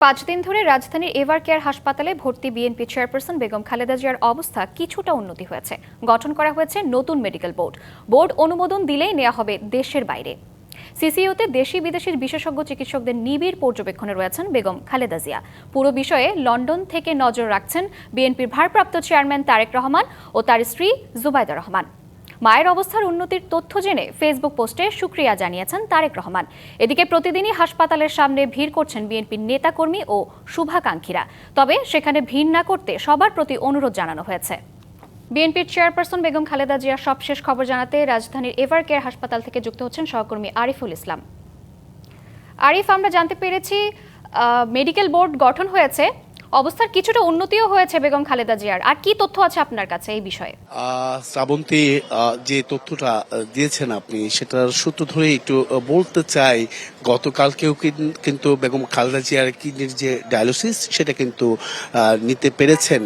৫ দিন ধরে রাজধানীর এভার কেয়ার হাসপাতালে ভর্তি বিএনপি চেয়ারপারসন বেগম খালেদা জিয়ার অবস্থা কিছুটা উন্নতি হয়েছে। গঠন করা হয়েছে নতুন মেডিকেল বোর্ড। বোর্ড অনুমোদন দিলেই নেওয়া হবে দেশের বাইরে। সিসিইউতে দেশি বিদেশি বিশেষজ্ঞ চিকিৎসকদের নিবিড় পর্যবেক্ষণে রয়েছেন বেগম খালেদা জিয়া। পুরো বিষয়ে লন্ডন থেকে নজর রাখছেন বিএনপির ভারপ্রাপ্ত চেয়ারম্যান তারেক রহমান ও তার স্ত্রী জুবাইদা রহমান। মায়ের অবস্থার উন্নতির তথ্য জেনে ফেসবুক পোস্টে শুকরিয়া জানিয়েছেন তারেক রহমান। এদিকে প্রতিদিনই হাসপাতালের সামনে ভিড় করছেন বিএনপির নেতাকর্মী ও শুভাকাঙ্ক্ষীরা। তবে সেখানে ভিড় না করতে সবার প্রতি অনুরোধ জানানো হয়েছে। বিএনপির চেয়ারপারসন বেগম খালেদা জিয়ার সবশেষ খবর জানাতে রাজধানীর এভার কেয়ার হাসপাতাল থেকে যুক্ত হচ্ছেন সহকর্মী আরিফুল ইসলাম। আরিফ, আমরা জানতে পেরেছি মেডিকেল বোর্ড গঠন হয়েছে, অবস্থার কিছুটা উন্নতিও হয়েছে বেগম খালেদা জিয়ার। আর কি তথ্য আছে আপনার কাছে এই বিষয়ে? শ্রাবন্তী, যে তথ্যটা দিয়েছেন আপনি সেটার সূত্র ধরে একটু বলতে চাই। গতকালকেও কিন্তু বেগম খালেদা জিয়ার কিডনির যে ডায়ালিসিস সেটা কিন্তু নিতে পেরেছেন।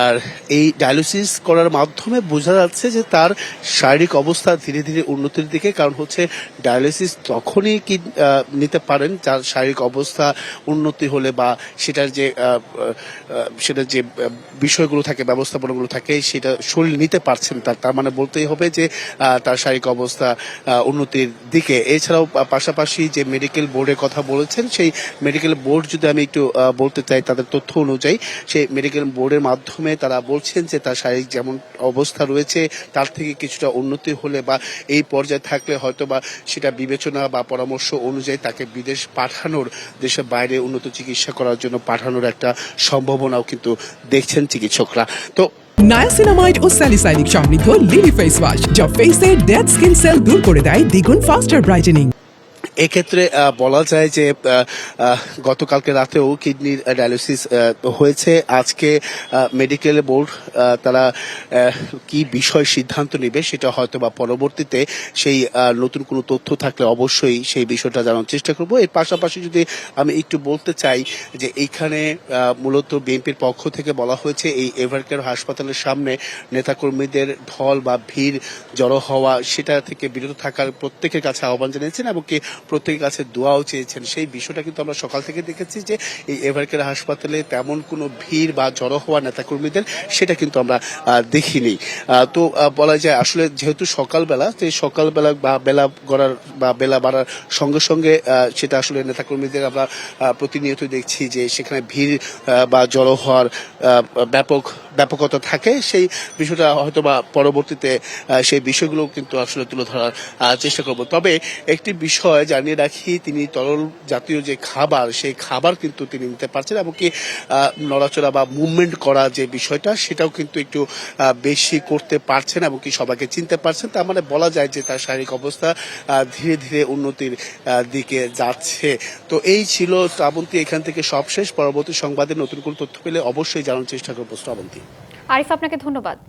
আর এই ডায়ালিসিস করার মাধ্যমে বোঝা যাচ্ছে যে তার শারীরিক অবস্থা ধীরে ধীরে উন্নতির দিকে। কারণ হচ্ছে ডায়ালিসিস তখনই কি নিতে পারেন যার শারীরিক অবস্থা উন্নতি হলে বা সেটার যে বিষয়গুলো থাকে, ব্যবস্থাপনাগুলো থাকে, সেটা শরীর নিতে পারছেন। তার মানে বলতেই হবে যে তার শারীরিক অবস্থা উন্নতির দিকে। এছাড়াও পাশাপাশি যে মেডিকেল বোর্ডের কথা বলেছেন, সেই মেডিকেল বোর্ড যদি আমি একটু বলতে চাই, তাদের তথ্য অনুযায়ী সেই মেডিকেল বোর্ডের মাধ্যমে তারা বলছেন যে তার শারীরিক যেমন অবস্থা রয়েছে তার থেকে কিছুটা উন্নতি হলে বা এই পর্যায়ে থাকলে হয়তো বা সেটা বিবেচনা বা পরামর্শ অনুযায়ী তাকে বিদেশ পাঠানোর, দেশের বাইরে উন্নত চিকিৎসা করার জন্য পাঠানোর একটা সম্ভাবনাও কিন্তু দেখছেন চিকিৎসকরা। তো নায়াসিনামাইড ও স্যালিসাইলিক সমৃদ্ধ লিলি ফেস ওয়াশ যা ফেসের ডেড স্কিন সেল দূর করে দেয় দ্বিগুণ ফাস্টার ব্রাইটেনিং। এক্ষেত্রে বলা যায় যে গতকালকে রাতেও কিডনির ডায়ালিসিস হয়েছে। আজকে মেডিকেল বোর্ড তারা কি বিষয় সিদ্ধান্ত নেবে সেটা হয়তো বা পরবর্তীতে সেই নতুন কোনো তথ্য থাকলে অবশ্যই সেই বিষয়টা জানার চেষ্টা করব। এর পাশাপাশি যদি আমি একটু বলতে চাই যে এইখানে মূলত বিএনপির পক্ষ থেকে বলা হয়েছে এই এভারকেয়ার হাসপাতালের সামনে নেতাকর্মীদের ঢল বা ভিড় জড়ো হওয়া সেটা থেকে বিরত থাকার প্রত্যেকের কাছে আহ্বান জানিয়েছেন এবং কি প্রত্যেকের কাছে দোয়াও চেয়েছেন। সেই বিষয়টা কিন্তু আমরা সকাল থেকে দেখেছি যে এই এভারকেয়ার হাসপাতালে তেমন কোনো ভিড় বা জড়ো হওয়া নেতাকর্মীদের সেটা কিন্তু আমরা দেখিনি। তো বলা যায় আসলে যেহেতু সকালবেলা, সেই সকালবেলা বা বেলা গড়ার বা বেলা বাড়ার সঙ্গে সঙ্গে সেটা আসলে নেতাকর্মীদের আমরা প্রতিনিয়ত দেখছি যে সেখানে ভিড় বা জড়ো হওয়ার ব্যাপকতা থাকে। সেই বিষয়টা হয়তো বা পরবর্তীতে সেই বিষয়গুলো কিন্তু আসলে তুলে ধরার চেষ্টা করব। তবে একটি বিষয় জানিয়ে রাখি, তিনি তরল জাতীয় যে খাবার, সেই খাবার কিন্তু তিনি নিতে পারছেন এবং কি নড়াচড়া বা মুভমেন্ট করা যে বিষয়টা সেটাও কিন্তু একটু বেশি করতে পারছেন এবং কি সবাইকে চিনতে পারছেন। তার মানে বলা যায় যে তার শারীরিক অবস্থা ধীরে ধীরে উন্নতির দিকে যাচ্ছে। তো এই ছিল শ্রাবন্তী, এখান থেকে সব শেষ। পরবর্তী সংবাদে নতুন কোনো তথ্য পেলে অবশ্যই জানার চেষ্টা করবো শ্রাবন্তী। আরিফ, আপনাকে ধন্যবাদ।